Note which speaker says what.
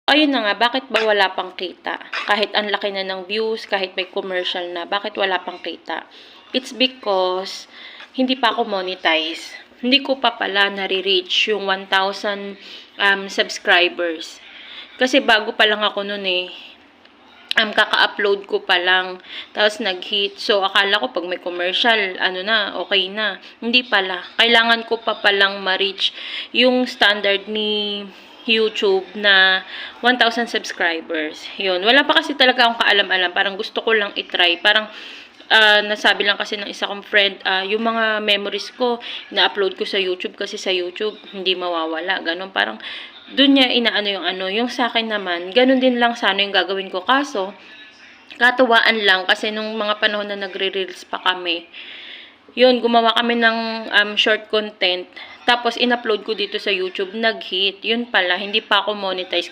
Speaker 1: ayun na nga, bakit ba wala pang kita? Kahit ang laki na ng views, kahit may commercial na, bakit wala pang kita? It's because hindi pa ako monetize. Hindi ko pa pala nare-reach yung 1,000 subscribers. Kasi bago pa lang ako nun eh. Kaka-upload ko pa lang, tapos nag-hit. So, akala ko pag may commercial, ano na, okay na. Hindi pala. Kailangan ko pa palang ma-reach yung standard ni YouTube na 1,000 subscribers. Yun. Wala pa kasi talaga akong kaalam-alam. Parang gusto ko lang itry. Parang, nasabi lang kasi ng isa kong friend, yung mga memories ko, na-upload ko sa YouTube kasi sa YouTube, hindi mawawala. Ganon. Parang, doon niya inaano yung ano. Yung sa akin naman, ganun din lang sana yung gagawin ko. Kaso, katuwaan lang kasi nung mga panahon na nagre-reels pa kami, yun, gumawa kami ng short content. Tapos, in-upload ko dito sa YouTube, nag-hit. Yun pala, hindi pa ako monetize.